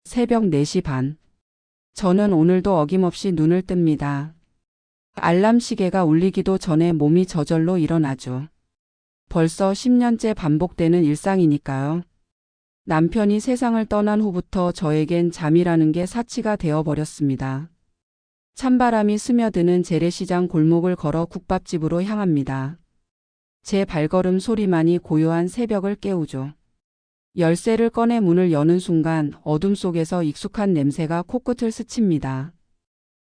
새벽 4시 반. 저는 오늘도 어김없이 눈을 뜹니다. 알람 시계가 울리기도 전에 몸이 저절로 일어나죠. 벌써 10년째 반복되는 일상이니까요. 남편이 세상을 떠난 후부터 저에겐 잠이라는 게 사치가 되어버렸습니다. 찬바람이 스며드는 재래시장 골목을 걸어 국밥집으로 향합니다. 제 발걸음 소리만이 고요한 새벽을 깨우죠. 열쇠를 꺼내 문을 여는 순간 어둠 속에서 익숙한 냄새가 코끝을 스칩니다.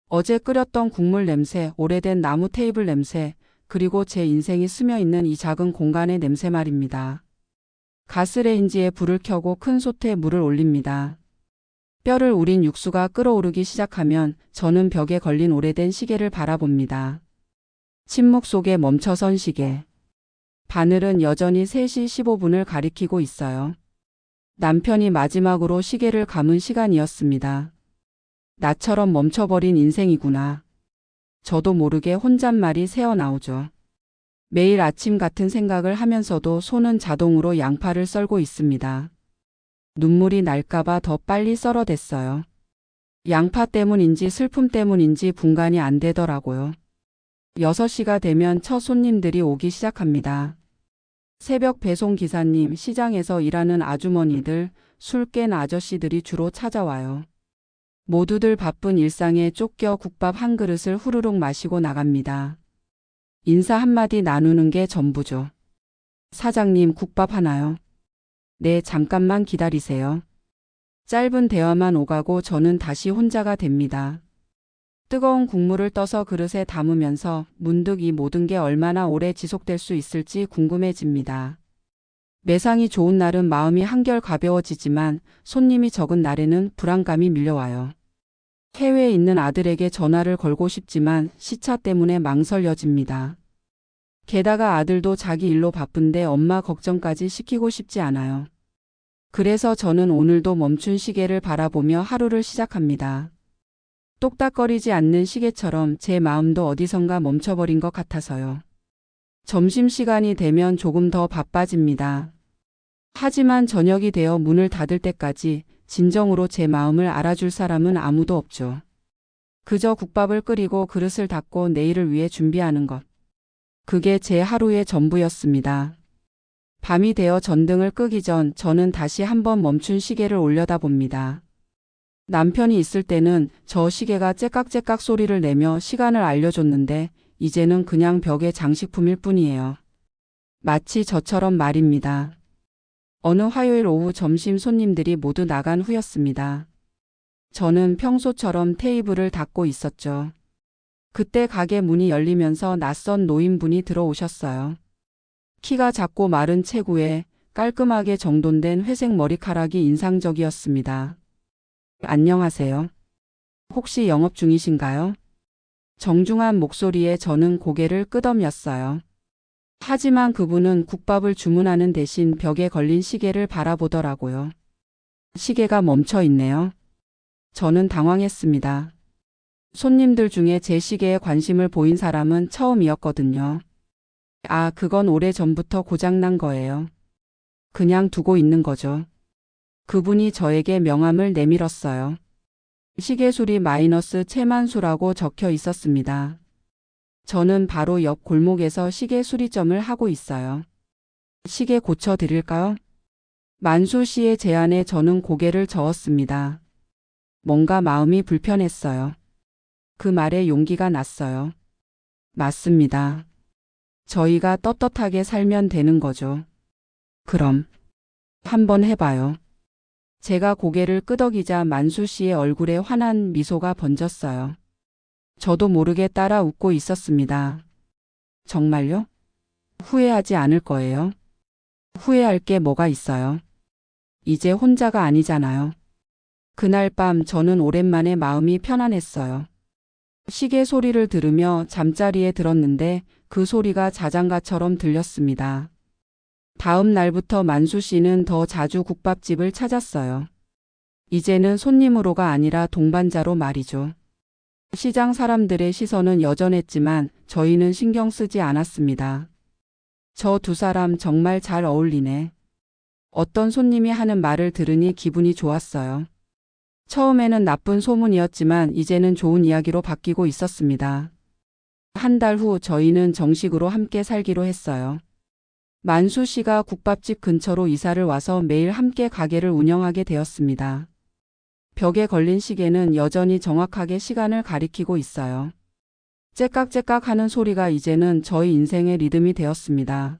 어제 끓였던 국물 냄새, 오래된 나무 테이블 냄새, 그리고 제 인생이 스며있는 이 작은 공간의 냄새 말입니다. 가스레인지에 불을 켜고 큰 솥에 물을 올립니다. 뼈를 우린 육수가 끓어오르기 시작하면 저는 벽에 걸린 오래된 시계를 바라봅니다. 침묵 속에 멈춰선 시계. 바늘은 여전히 3시 15분을 가리키고 있어요. 남편이 마지막으로 시계를 감은 시간이었습니다. 나처럼 멈춰버린 인생이구나. 저도 모르게 혼잣말이 새어나오죠. 매일 아침 같은 생각을 하면서도 손은 자동으로 양파를 썰고 있습니다. 눈물이 날까봐 더 빨리 썰어댔어요. 양파 때문인지 슬픔 때문인지 분간이 안 되더라고요. 6시가 되면 첫 손님들이 오기 시작합니다. 새벽 배송 기사님, 시장에서 일하는 아주머니들, 술 깬 아저씨들이 주로 찾아와요. 모두들 바쁜 일상에 쫓겨 국밥 한 그릇을 후루룩 마시고 나갑니다. 인사 한마디 나누는 게 전부죠. 사장님, 국밥 하나요? 네, 잠깐만 기다리세요. 짧은 대화만 오가고 저는 다시 혼자가 됩니다. 뜨거운 국물을 떠서 그릇에 담으면서 문득 이 모든 게 얼마나 오래 지속될 수 있을지 궁금해집니다. 매상이 좋은 날은 마음이 한결 가벼워지지만 손님이 적은 날에는 불안감이 밀려와요. 해외에 있는 아들에게 전화를 걸고 싶지만 시차 때문에 망설여집니다. 게다가 아들도 자기 일로 바쁜데 엄마 걱정까지 시키고 싶지 않아요. 그래서 저는 오늘도 멈춘 시계를 바라보며 하루를 시작합니다. 똑딱거리지 않는 시계처럼 제 마음도 어디선가 멈춰버린 것 같아서요. 점심시간이 되면 조금 더 바빠집니다. 하지만 저녁이 되어 문을 닫을 때까지 진정으로 제 마음을 알아줄 사람은 아무도 없죠. 그저 국밥을 끓이고 그릇을 닦고 내일을 위해 준비하는 것. 그게 제 하루의 전부였습니다. 밤이 되어 전등을 끄기 전 저는 다시 한번 멈춘 시계를 올려다봅니다. 남편이 있을 때는 저 시계가 째깍째깍 소리를 내며 시간을 알려줬는데 이제는 그냥 벽의 장식품일 뿐이에요. 마치 저처럼 말입니다. 어느 화요일 오후 점심 손님들이 모두 나간 후였습니다. 저는 평소처럼 테이블을 닦고 있었죠. 그때 가게 문이 열리면서 낯선 노인분이 들어오셨어요. 키가 작고 마른 체구에 깔끔하게 정돈된 회색 머리카락이 인상적이었습니다. 안녕하세요. 혹시 영업 중이신가요? 정중한 목소리에 저는 고개를 끄덕였어요. 하지만 그분은 국밥을 주문하는 대신 벽에 걸린 시계를 바라보더라고요. 시계가 멈춰 있네요. 저는 당황했습니다. 손님들 중에 제 시계에 관심을 보인 사람은 처음이었거든요. 아, 그건 오래전부터 고장난 거예요. 그냥 두고 있는 거죠. 그분이 저에게 명함을 내밀었어요. 시계 수리 마이너스 채만수라고 적혀 있었습니다. 저는 바로 옆 골목에서 시계 수리점을 하고 있어요. 시계 고쳐드릴까요? 만수 씨의 제안에 저는 고개를 저었습니다. 뭔가 마음이 불편했어요. 그 말에 용기가 났어요. 맞습니다. 저희가 떳떳하게 살면 되는 거죠. 그럼 한번 해봐요. 제가 고개를 끄덕이자 만수 씨의 얼굴에 환한 미소가 번졌어요. 저도 모르게 따라 웃고 있었습니다. 정말요? 후회하지 않을 거예요? 후회할 게 뭐가 있어요? 이제 혼자가 아니잖아요. 그날 밤 저는 오랜만에 마음이 편안했어요. 시계 소리를 들으며 잠자리에 들었는데 그 소리가 자장가처럼 들렸습니다. 다음 날부터 만수 씨는 더 자주 국밥집을 찾았어요. 이제는 손님으로가 아니라 동반자로 말이죠. 시장 사람들의 시선은 여전했지만 저희는 신경 쓰지 않았습니다. 저 두 사람 정말 잘 어울리네. 어떤 손님이 하는 말을 들으니 기분이 좋았어요. 처음에는 나쁜 소문이었지만 이제는 좋은 이야기로 바뀌고 있었습니다. 한 달 후 저희는 정식으로 함께 살기로 했어요. 만수 씨가 국밥집 근처로 이사를 와서 매일 함께 가게를 운영하게 되었습니다. 벽에 걸린 시계는 여전히 정확하게 시간을 가리키고 있어요. 째깍째깍 하는 소리가 이제는 저희 인생의 리듬이 되었습니다.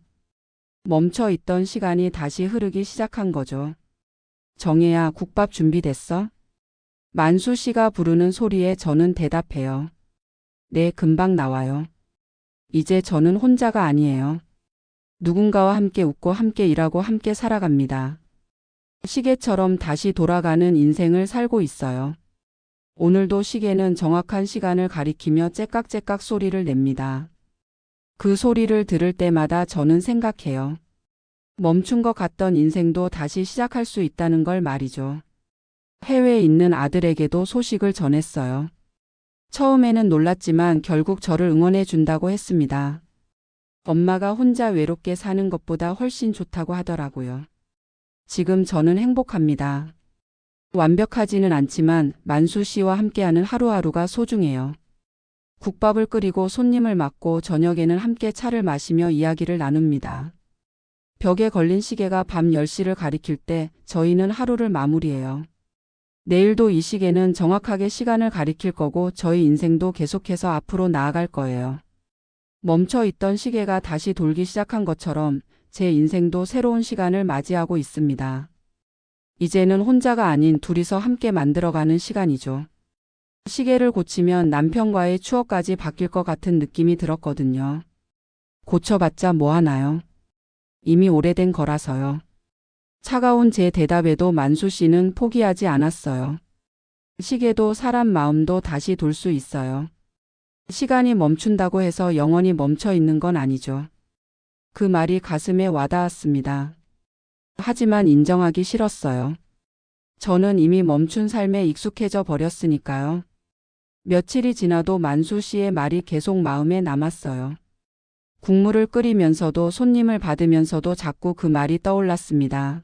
멈춰 있던 시간이 다시 흐르기 시작한 거죠. 정혜야, 국밥 준비됐어? 만수 씨가 부르는 소리에 저는 대답해요. 네, 금방 나와요. 이제 저는 혼자가 아니에요. 누군가와 함께 웃고 함께 일하고 함께 살아갑니다. 시계처럼 다시 돌아가는 인생을 살고 있어요. 오늘도 시계는 정확한 시간을 가리키며 째깍째깍 소리를 냅니다. 그 소리를 들을 때마다 저는 생각해요. 멈춘 것 같던 인생도 다시 시작할 수 있다는 걸 말이죠. 해외에 있는 아들에게도 소식을 전했어요. 처음에는 놀랐지만 결국 저를 응원해 준다고 했습니다. 엄마가 혼자 외롭게 사는 것보다 훨씬 좋다고 하더라고요. 지금 저는 행복합니다. 완벽하지는 않지만 만수 씨와 함께하는 하루하루가 소중해요. 국밥을 끓이고 손님을 맞고 저녁에는 함께 차를 마시며 이야기를 나눕니다. 벽에 걸린 시계가 밤 10시를 가리킬 때 저희는 하루를 마무리해요. 내일도 이 시계는 정확하게 시간을 가리킬 거고 저희 인생도 계속해서 앞으로 나아갈 거예요. 멈춰 있던 시계가 다시 돌기 시작한 것처럼 제 인생도 새로운 시간을 맞이하고 있습니다. 이제는 혼자가 아닌 둘이서 함께 만들어가는 시간이죠. 시계를 고치면 남편과의 추억까지 바뀔 것 같은 느낌이 들었거든요. 고쳐봤자 뭐 하나요? 이미 오래된 거라서요. 차가운 제 대답에도 만수 씨는 포기하지 않았어요. 시계도 사람 마음도 다시 돌 수 있어요. 시간이 멈춘다고 해서 영원히 멈춰 있는 건 아니죠. 그 말이 가슴에 와닿았습니다. 하지만 인정하기 싫었어요. 저는 이미 멈춘 삶에 익숙해져 버렸으니까요. 며칠이 지나도 만수 씨의 말이 계속 마음에 남았어요. 국물을 끓이면서도 손님을 받으면서도 자꾸 그 말이 떠올랐습니다.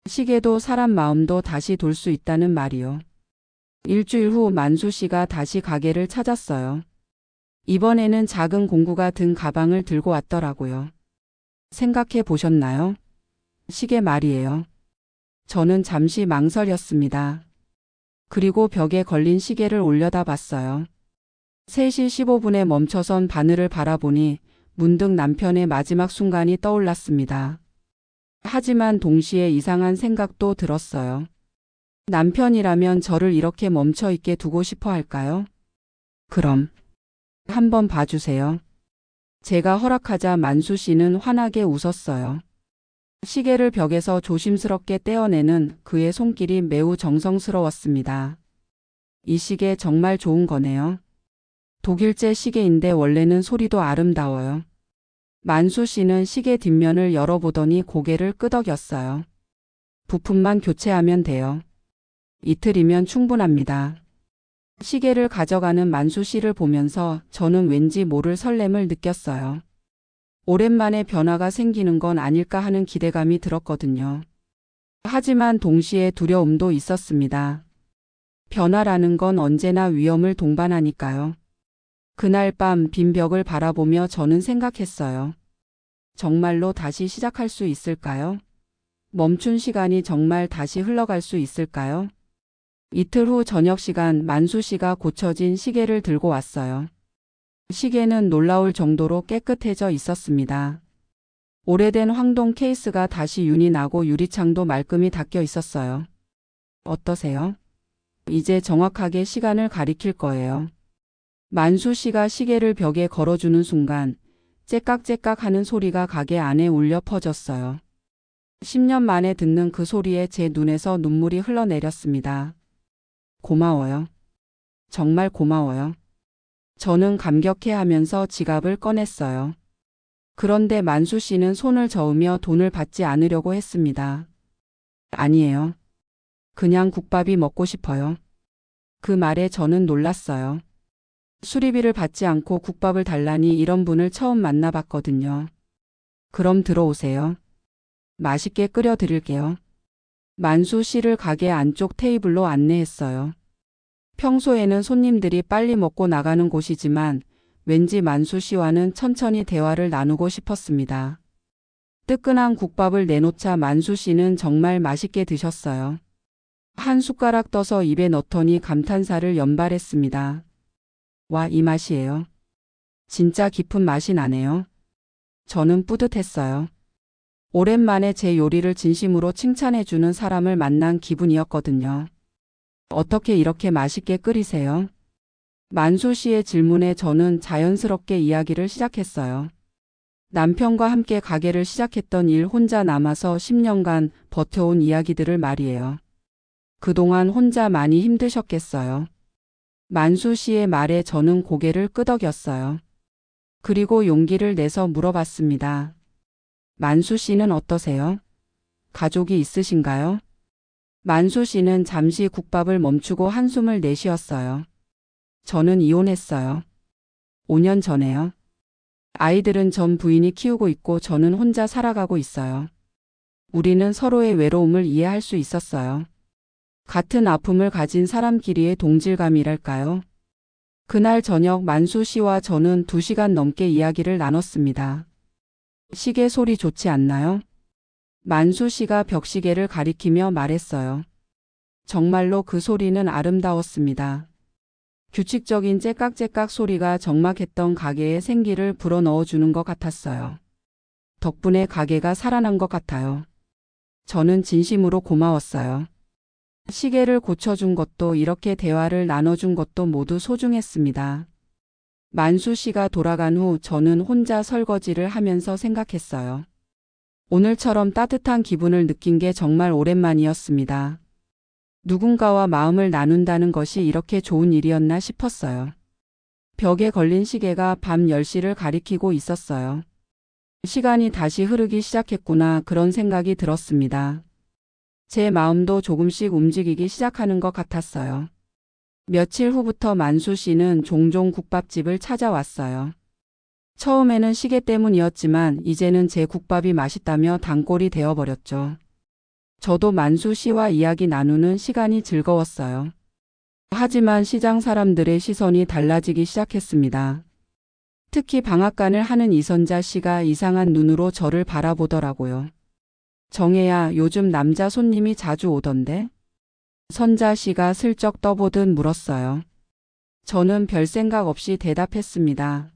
시계도 사람 마음도 다시 돌 수 있다는 말이요. 일주일 후 만수 씨가 다시 가게를 찾았어요. 이번에는 작은 공구가 든 가방을 들고 왔더라고요. 생각해 보셨나요? 시계 말이에요. 저는 잠시 망설였습니다. 그리고 벽에 걸린 시계를 올려다봤어요. 3시 15분에 멈춰선 바늘을 바라보니 문득 남편의 마지막 순간이 떠올랐습니다. 하지만 동시에 이상한 생각도 들었어요. 남편이라면 저를 이렇게 멈춰 있게 두고 싶어 할까요? 그럼 한번 봐주세요. 제가 허락하자 만수 씨는 환하게 웃었어요. 시계를 벽에서 조심스럽게 떼어내는 그의 손길이 매우 정성스러웠습니다. 이 시계 정말 좋은 거네요. 독일제 시계인데 원래는 소리도 아름다워요. 만수 씨는 시계 뒷면을 열어보더니 고개를 끄덕였어요. 부품만 교체하면 돼요. 이틀이면 충분합니다. 시계를 가져가는 만수 씨를 보면서 저는 왠지 모를 설렘을 느꼈어요. 오랜만에 변화가 생기는 건 아닐까 하는 기대감이 들었거든요. 하지만 동시에 두려움도 있었습니다. 변화라는 건 언제나 위험을 동반하니까요. 그날 밤 빈 벽을 바라보며 저는 생각했어요. 정말로 다시 시작할 수 있을까요? 멈춘 시간이 정말 다시 흘러갈 수 있을까요? 이틀 후 저녁 시간 만수 씨가 고쳐진 시계를 들고 왔어요. 시계는 놀라울 정도로 깨끗해져 있었습니다. 오래된 황동 케이스가 다시 윤이 나고 유리창도 말끔히 닦여 있었어요. 어떠세요? 이제 정확하게 시간을 가리킬 거예요. 만수 씨가 시계를 벽에 걸어주는 순간 째깍째깍 하는 소리가 가게 안에 울려 퍼졌어요. 10년 만에 듣는 그 소리에 제 눈에서 눈물이 흘러내렸습니다. 고마워요. 정말 고마워요. 저는 감격해하면서 지갑을 꺼냈어요. 그런데 만수 씨는 손을 저으며 돈을 받지 않으려고 했습니다. 아니에요. 그냥 국밥이 먹고 싶어요. 그 말에 저는 놀랐어요. 수리비를 받지 않고 국밥을 달라니 이런 분을 처음 만나봤거든요. 그럼 들어오세요. 맛있게 끓여 드릴게요. 만수 씨를 가게 안쪽 테이블로 안내했어요. 평소에는 손님들이 빨리 먹고 나가는 곳이지만 왠지 만수 씨와는 천천히 대화를 나누고 싶었습니다. 뜨끈한 국밥을 내놓자 만수 씨는 정말 맛있게 드셨어요. 한 숟가락 떠서 입에 넣더니 감탄사를 연발했습니다. 와, 이 맛이에요. 진짜 깊은 맛이 나네요. 저는 뿌듯했어요. 오랜만에 제 요리를 진심으로 칭찬해주는 사람을 만난 기분이었거든요. 어떻게 이렇게 맛있게 끓이세요? 만수 씨의 질문에 저는 자연스럽게 이야기를 시작했어요. 남편과 함께 가게를 시작했던 일 혼자 남아서 10년간 버텨온 이야기들을 말이에요. 그동안 혼자 많이 힘드셨겠어요. 만수 씨의 말에 저는 고개를 끄덕였어요. 그리고 용기를 내서 물어봤습니다. 만수 씨는 어떠세요? 가족이 있으신가요? 만수 씨는 잠시 국밥을 멈추고 한숨을 내쉬었어요. 저는 이혼했어요. 5년 전에요. 아이들은 전 부인이 키우고 있고 저는 혼자 살아가고 있어요. 우리는 서로의 외로움을 이해할 수 있었어요. 같은 아픔을 가진 사람끼리의 동질감이랄까요? 그날 저녁 만수 씨와 저는 2시간 넘게 이야기를 나눴습니다. 시계 소리 좋지 않나요? 만수 씨가 벽시계를 가리키며 말했어요. 정말로 그 소리는 아름다웠습니다. 규칙적인 째깍째깍 소리가 적막했던 가게에 생기를 불어넣어주는 것 같았어요. 덕분에 가게가 살아난 것 같아요. 저는 진심으로 고마웠어요. 시계를 고쳐준 것도 이렇게 대화를 나눠준 것도 모두 소중했습니다. 만수 씨가 돌아간 후 저는 혼자 설거지를 하면서 생각했어요. 오늘처럼 따뜻한 기분을 느낀 게 정말 오랜만이었습니다. 누군가와 마음을 나눈다는 것이 이렇게 좋은 일이었나 싶었어요. 벽에 걸린 시계가 밤 10시를 가리키고 있었어요. 시간이 다시 흐르기 시작했구나 그런 생각이 들었습니다. 제 마음도 조금씩 움직이기 시작하는 것 같았어요. 며칠 후부터 만수 씨는 종종 국밥집을 찾아왔어요. 처음에는 시계 때문이었지만 이제는 제 국밥이 맛있다며 단골이 되어버렸죠. 저도 만수 씨와 이야기 나누는 시간이 즐거웠어요. 하지만 시장 사람들의 시선이 달라지기 시작했습니다. 특히 방앗간을 하는 이선자 씨가 이상한 눈으로 저를 바라보더라고요. 정혜야, 요즘 남자 손님이 자주 오던데? 선자 씨가 슬쩍 떠보듯 물었어요. 저는 별 생각 없이 대답했습니다.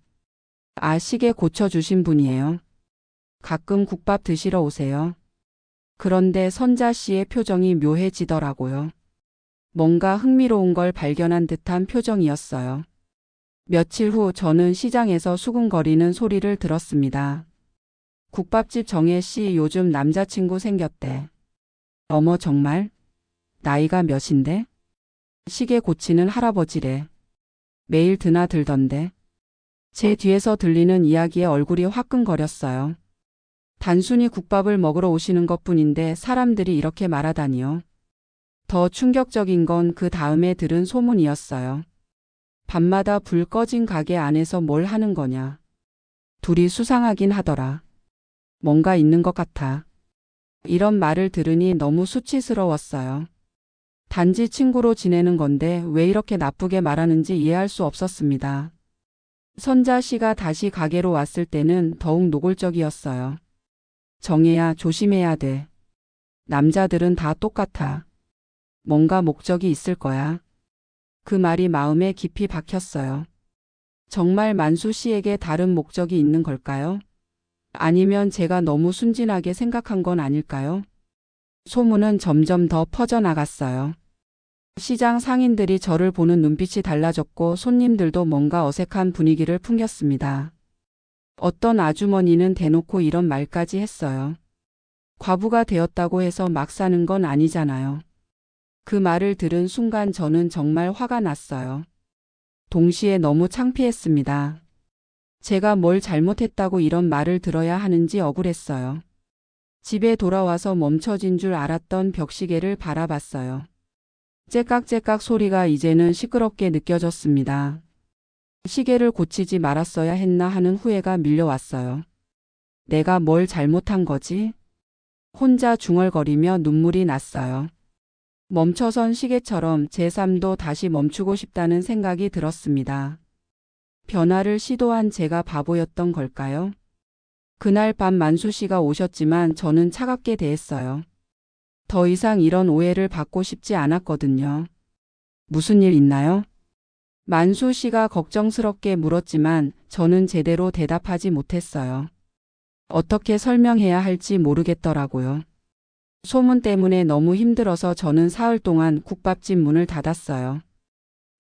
아, 시계 고쳐주신 분이에요. 가끔 국밥 드시러 오세요. 그런데 선자 씨의 표정이 묘해지더라고요. 뭔가 흥미로운 걸 발견한 듯한 표정이었어요. 며칠 후 저는 시장에서 수군거리는 소리를 들었습니다. 국밥집 정혜 씨 요즘 남자친구 생겼대. 어머 정말? 나이가 몇인데? 시계 고치는 할아버지래. 매일 드나들던데. 제 뒤에서 들리는 이야기에 얼굴이 화끈거렸어요. 단순히 국밥을 먹으러 오시는 것뿐인데 사람들이 이렇게 말하다니요. 더 충격적인 건 그 다음에 들은 소문이었어요. 밤마다 불 꺼진 가게 안에서 뭘 하는 거냐. 둘이 수상하긴 하더라. 뭔가 있는 것 같아. 이런 말을 들으니 너무 수치스러웠어요. 단지 친구로 지내는 건데 왜 이렇게 나쁘게 말하는지 이해할 수 없었습니다. 선자 씨가 다시 가게로 왔을 때는 더욱 노골적이었어요. 정혜야, 조심해야 돼. 남자들은 다 똑같아. 뭔가 목적이 있을 거야. 그 말이 마음에 깊이 박혔어요. 정말 만수 씨에게 다른 목적이 있는 걸까요? 아니면 제가 너무 순진하게 생각한 건 아닐까요? 소문은 점점 더 퍼져나갔어요. 시장 상인들이 저를 보는 눈빛이 달라졌고 손님들도 뭔가 어색한 분위기를 풍겼습니다. 어떤 아주머니는 대놓고 이런 말까지 했어요. 과부가 되었다고 해서 막 사는 건 아니잖아요. 그 말을 들은 순간 저는 정말 화가 났어요. 동시에 너무 창피했습니다. 제가 뭘 잘못했다고 이런 말을 들어야 하는지 억울했어요. 집에 돌아와서 멈춰진 줄 알았던 벽시계를 바라봤어요. 째깍째깍 소리가 이제는 시끄럽게 느껴졌습니다. 시계를 고치지 말았어야 했나 하는 후회가 밀려왔어요. 내가 뭘 잘못한 거지? 혼자 중얼거리며 눈물이 났어요. 멈춰선 시계처럼 제 삶도 다시 멈추고 싶다는 생각이 들었습니다. 변화를 시도한 제가 바보였던 걸까요? 그날 밤 만수 씨가 오셨지만 저는 차갑게 대했어요. 더 이상 이런 오해를 받고 싶지 않았거든요. 무슨 일 있나요? 만수 씨가 걱정스럽게 물었지만 저는 제대로 대답하지 못했어요. 어떻게 설명해야 할지 모르겠더라고요. 소문 때문에 너무 힘들어서 저는 사흘 동안 국밥집 문을 닫았어요.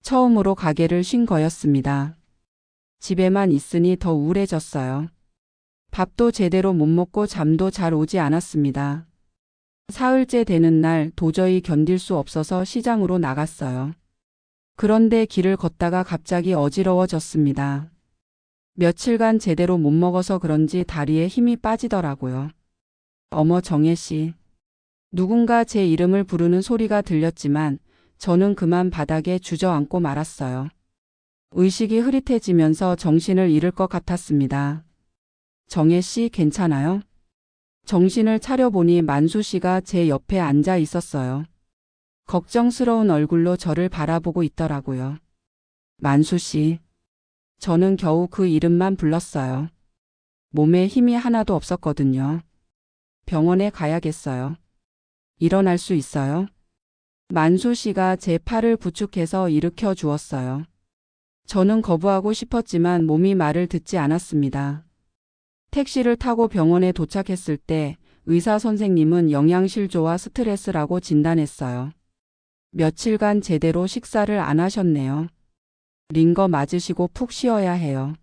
처음으로 가게를 쉰 거였습니다. 집에만 있으니 더 우울해졌어요. 밥도 제대로 못 먹고 잠도 잘 오지 않았습니다. 사흘째 되는 날 도저히 견딜 수 없어서 시장으로 나갔어요. 그런데 길을 걷다가 갑자기 어지러워졌습니다. 며칠간 제대로 못 먹어서 그런지 다리에 힘이 빠지더라고요. 어머 정혜 씨. 누군가 제 이름을 부르는 소리가 들렸지만 저는 그만 바닥에 주저앉고 말았어요. 의식이 흐릿해지면서 정신을 잃을 것 같았습니다. 정혜 씨 괜찮아요? 정신을 차려보니 만수 씨가 제 옆에 앉아 있었어요. 걱정스러운 얼굴로 저를 바라보고 있더라고요. 만수 씨. 저는 겨우 그 이름만 불렀어요. 몸에 힘이 하나도 없었거든요. 병원에 가야겠어요. 일어날 수 있어요? 만수 씨가 제 팔을 부축해서 일으켜 주었어요. 저는 거부하고 싶었지만 몸이 말을 듣지 않았습니다. 택시를 타고 병원에 도착했을 때 의사 선생님은 영양실조와 스트레스라고 진단했어요. 며칠간 제대로 식사를 안 하셨네요. 링거 맞으시고 푹 쉬어야 해요.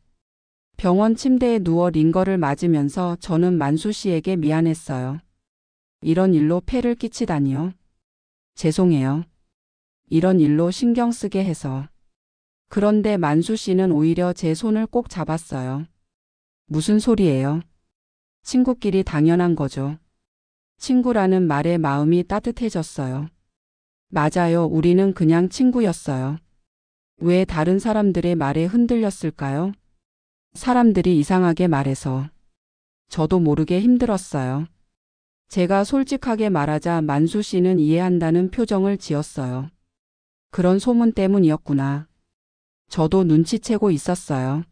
병원 침대에 누워 링거를 맞으면서 저는 만수 씨에게 미안했어요. 이런 일로 폐를 끼치다니요. 죄송해요. 이런 일로 신경 쓰게 해서. 그런데 만수 씨는 오히려 제 손을 꼭 잡았어요. 무슨 소리예요? 친구끼리 당연한 거죠. 친구라는 말에 마음이 따뜻해졌어요. 맞아요. 우리는 그냥 친구였어요. 왜 다른 사람들의 말에 흔들렸을까요? 사람들이 이상하게 말해서. 저도 모르게 힘들었어요. 제가 솔직하게 말하자 만수 씨는 이해한다는 표정을 지었어요. 그런 소문 때문이었구나. 저도 눈치채고 있었어요.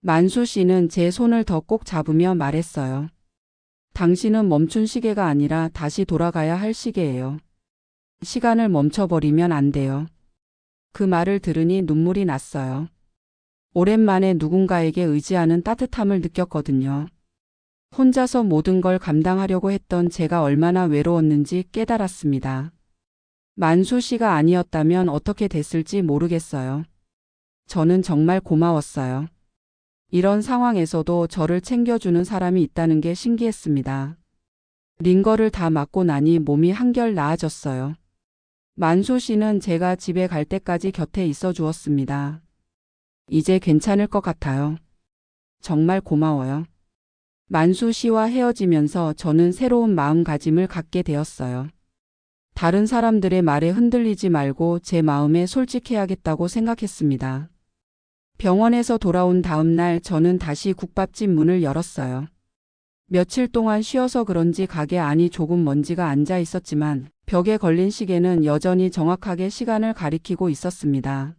만수 씨는 제 손을 더 꼭 잡으며 말했어요. 당신은 멈춘 시계가 아니라 다시 돌아가야 할 시계예요. 시간을 멈춰버리면 안 돼요. 그 말을 들으니 눈물이 났어요. 오랜만에 누군가에게 의지하는 따뜻함을 느꼈거든요. 혼자서 모든 걸 감당하려고 했던 제가 얼마나 외로웠는지 깨달았습니다. 만수 씨가 아니었다면 어떻게 됐을지 모르겠어요. 저는 정말 고마웠어요. 이런 상황에서도 저를 챙겨주는 사람이 있다는 게 신기했습니다. 링거를 다 맞고 나니 몸이 한결 나아졌어요. 만수 씨는 제가 집에 갈 때까지 곁에 있어 주었습니다. 이제 괜찮을 것 같아요. 정말 고마워요. 만수 씨와 헤어지면서 저는 새로운 마음가짐을 갖게 되었어요. 다른 사람들의 말에 흔들리지 말고 제 마음에 솔직해야겠다고 생각했습니다. 병원에서 돌아온 다음 날 저는 다시 국밥집 문을 열었어요. 며칠 동안 쉬어서 그런지 가게 안이 조금 먼지가 앉아 있었지만 벽에 걸린 시계는 여전히 정확하게 시간을 가리키고 있었습니다.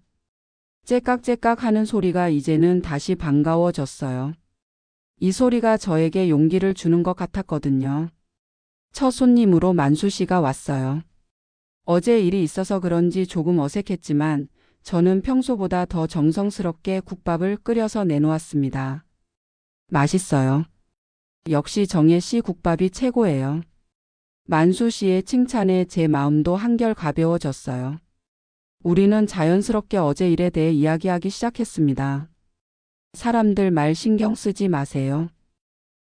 째깍째깍 하는 소리가 이제는 다시 반가워졌어요. 이 소리가 저에게 용기를 주는 것 같았거든요. 첫 손님으로 만수 씨가 왔어요. 어제 일이 있어서 그런지 조금 어색했지만 저는 평소보다 더 정성스럽게 국밥을 끓여서 내놓았습니다. 맛있어요. 역시 정혜 씨 국밥이 최고예요. 만수 씨의 칭찬에 제 마음도 한결 가벼워졌어요. 우리는 자연스럽게 어제 일에 대해 이야기하기 시작했습니다. 사람들 말 신경 쓰지 마세요.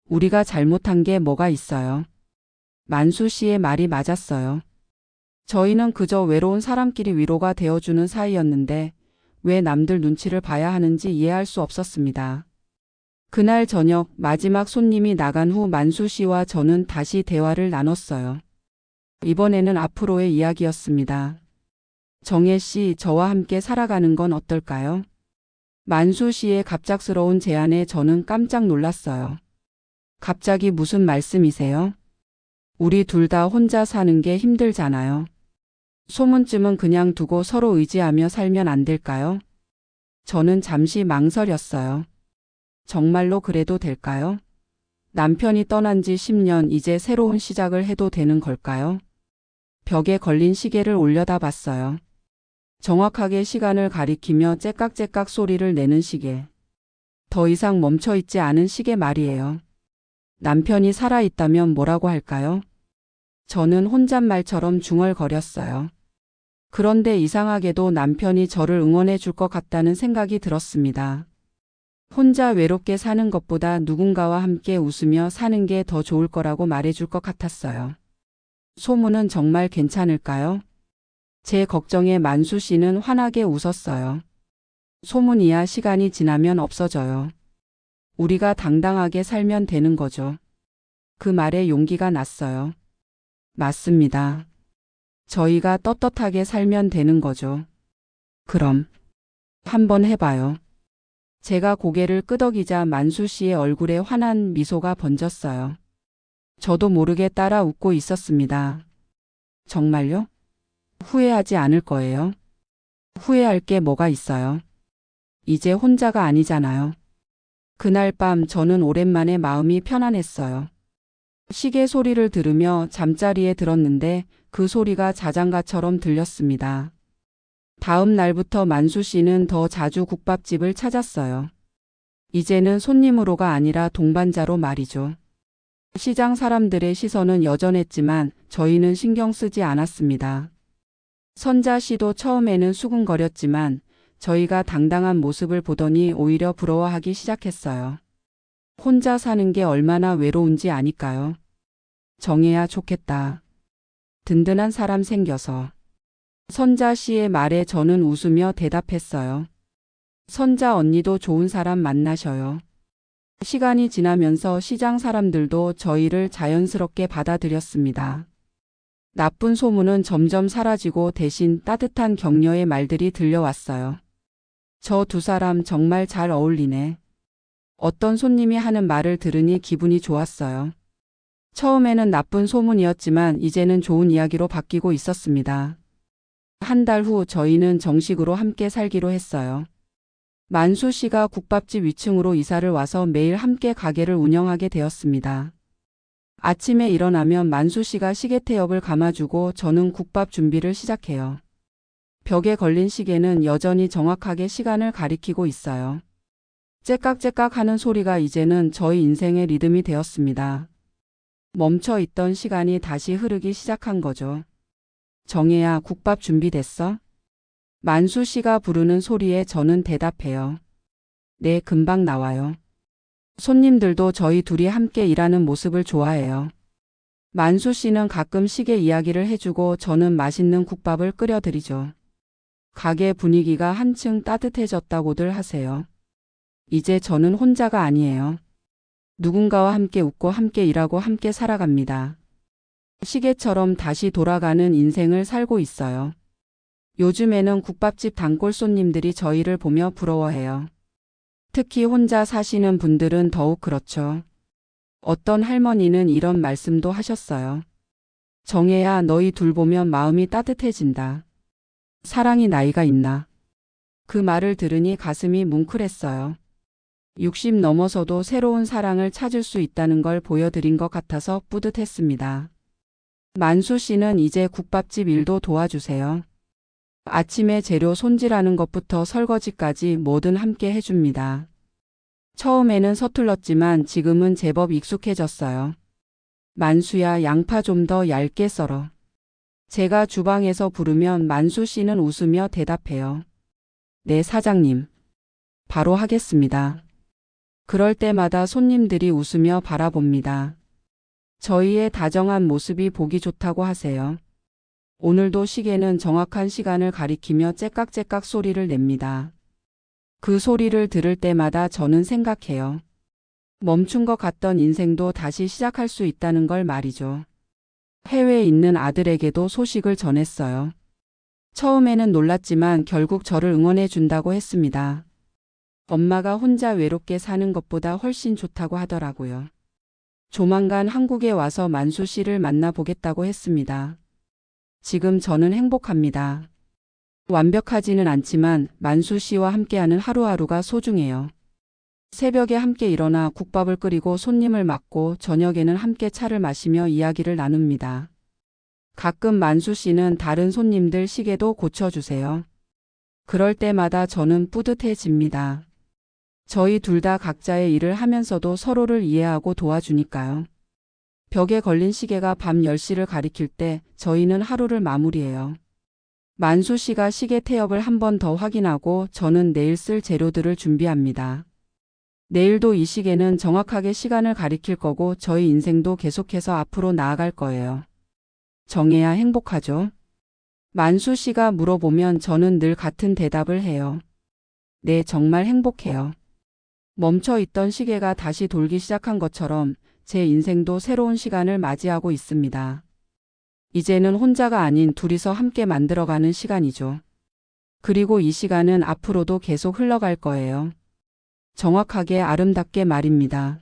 우리가 잘못한 게 뭐가 있어요. 만수 씨의 말이 맞았어요. 저희는 그저 외로운 사람끼리 위로가 되어주는 사이였는데 왜 남들 눈치를 봐야 하는지 이해할 수 없었습니다. 그날 저녁 마지막 손님이 나간 후 만수 씨와 저는 다시 대화를 나눴어요. 이번에는 앞으로의 이야기였습니다. 정혜 씨, 저와 함께 살아가는 건 어떨까요? 만수 씨의 갑작스러운 제안에 저는 깜짝 놀랐어요. 갑자기 무슨 말씀이세요? 우리 둘 다 혼자 사는 게 힘들잖아요. 소문쯤은 그냥 두고 서로 의지하며 살면 안 될까요? 저는 잠시 망설였어요. 정말로 그래도 될까요? 남편이 떠난 지 10년, 이제 새로운 시작을 해도 되는 걸까요? 벽에 걸린 시계를 올려다 봤어요. 정확하게 시간을 가리키며 째깍째깍 소리를 내는 시계. 더 이상 멈춰있지 않은 시계 말이에요. 남편이 살아있다면 뭐라고 할까요? 저는 혼잣말처럼 중얼거렸어요. 그런데 이상하게도 남편이 저를 응원해 줄 것 같다는 생각이 들었습니다. 혼자 외롭게 사는 것보다 누군가와 함께 웃으며 사는 게 더 좋을 거라고 말해줄 것 같았어요. 소문은 정말 괜찮을까요? 제 걱정에 만수 씨는 환하게 웃었어요. 소문이야 시간이 지나면 없어져요. 우리가 당당하게 살면 되는 거죠. 그 말에 용기가 났어요. 맞습니다. 저희가 떳떳하게 살면 되는 거죠. 그럼 한번 해봐요. 제가 고개를 끄덕이자 만수 씨의 얼굴에 환한 미소가 번졌어요. 저도 모르게 따라 웃고 있었습니다. 정말요? 후회하지 않을 거예요? 후회할 게 뭐가 있어요? 이제 혼자가 아니잖아요. 그날 밤 저는 오랜만에 마음이 편안했어요. 시계 소리를 들으며 잠자리에 들었는데 그 소리가 자장가처럼 들렸습니다. 다음 날부터 만수 씨는 더 자주 국밥집을 찾았어요. 이제는 손님으로가 아니라 동반자로 말이죠. 시장 사람들의 시선은 여전했지만 저희는 신경 쓰지 않았습니다. 선자 씨도 처음에는 수군거렸지만 저희가 당당한 모습을 보더니 오히려 부러워하기 시작했어요. 혼자 사는 게 얼마나 외로운지 아니까요. 정해야 좋겠다. 든든한 사람 생겨서. 선자 씨의 말에 저는 웃으며 대답했어요. 선자 언니도 좋은 사람 만나셔요. 시간이 지나면서 시장 사람들도 저희를 자연스럽게 받아들였습니다. 나쁜 소문은 점점 사라지고 대신 따뜻한 격려의 말들이 들려왔어요. 저 두 사람 정말 잘 어울리네. 어떤 손님이 하는 말을 들으니 기분이 좋았어요. 처음에는 나쁜 소문이었지만 이제는 좋은 이야기로 바뀌고 있었습니다. 한 달 후 저희는 정식으로 함께 살기로 했어요. 만수 씨가 국밥집 위층으로 이사를 와서 매일 함께 가게를 운영하게 되었습니다. 아침에 일어나면 만수 씨가 시계 태엽을 감아주고 저는 국밥 준비를 시작해요. 벽에 걸린 시계는 여전히 정확하게 시간을 가리키고 있어요. 째깍째깍 하는 소리가 이제는 저희 인생의 리듬이 되었습니다. 멈춰 있던 시간이 다시 흐르기 시작한 거죠. 정혜야, 국밥 준비됐어? 만수 씨가 부르는 소리에 저는 대답해요. 네, 금방 나와요. 손님들도 저희 둘이 함께 일하는 모습을 좋아해요. 만수 씨는 가끔 시계 이야기를 해주고 저는 맛있는 국밥을 끓여드리죠. 가게 분위기가 한층 따뜻해졌다고들 하세요. 이제 저는 혼자가 아니에요. 누군가와 함께 웃고 함께 일하고 함께 살아갑니다. 시계처럼 다시 돌아가는 인생을 살고 있어요. 요즘에는 국밥집 단골 손님들이 저희를 보며 부러워해요. 특히 혼자 사시는 분들은 더욱 그렇죠. 어떤 할머니는 이런 말씀도 하셨어요. 정혜야, 너희 둘 보면 마음이 따뜻해진다. 사랑이 나이가 있나? 그 말을 들으니 가슴이 뭉클했어요. 60 넘어서도 새로운 사랑을 찾을 수 있다는 걸 보여드린 것 같아서 뿌듯했습니다. 만수 씨는 이제 국밥집 일도 도와주세요. 아침에 재료 손질하는 것부터 설거지까지 뭐든 함께 해줍니다. 처음에는 서툴렀지만 지금은 제법 익숙해졌어요. 만수야, 양파 좀 더 얇게 썰어. 제가 주방에서 부르면 만수 씨는 웃으며 대답해요. 네, 사장님. 바로 하겠습니다. 그럴 때마다 손님들이 웃으며 바라봅니다. 저희의 다정한 모습이 보기 좋다고 하세요. 오늘도 시계는 정확한 시간을 가리키며 째깍째깍 소리를 냅니다. 그 소리를 들을 때마다 저는 생각해요. 멈춘 것 같던 인생도 다시 시작할 수 있다는 걸 말이죠. 해외에 있는 아들에게도 소식을 전했어요. 처음에는 놀랐지만 결국 저를 응원해 준다고 했습니다. 엄마가 혼자 외롭게 사는 것보다 훨씬 좋다고 하더라고요. 조만간 한국에 와서 만수 씨를 만나보겠다고 했습니다. 지금 저는 행복합니다. 완벽하지는 않지만 만수 씨와 함께하는 하루하루가 소중해요. 새벽에 함께 일어나 국밥을 끓이고 손님을 맞고 저녁에는 함께 차를 마시며 이야기를 나눕니다. 가끔 만수 씨는 다른 손님들 시계도 고쳐주세요. 그럴 때마다 저는 뿌듯해집니다. 저희 둘 다 각자의 일을 하면서도 서로를 이해하고 도와주니까요. 벽에 걸린 시계가 밤 10시를 가리킬 때 저희는 하루를 마무리해요. 만수 씨가 시계 태엽을 한 번 더 확인하고 저는 내일 쓸 재료들을 준비합니다. 내일도 이 시계는 정확하게 시간을 가리킬 거고 저희 인생도 계속해서 앞으로 나아갈 거예요. 정해야 행복하죠? 만수 씨가 물어보면 저는 늘 같은 대답을 해요. 네, 정말 행복해요. 멈춰 있던 시계가 다시 돌기 시작한 것처럼 제 인생도 새로운 시간을 맞이하고 있습니다. 이제는 혼자가 아닌 둘이서 함께 만들어가는 시간이죠. 그리고 이 시간은 앞으로도 계속 흘러갈 거예요. 정확하게 아름답게 말입니다.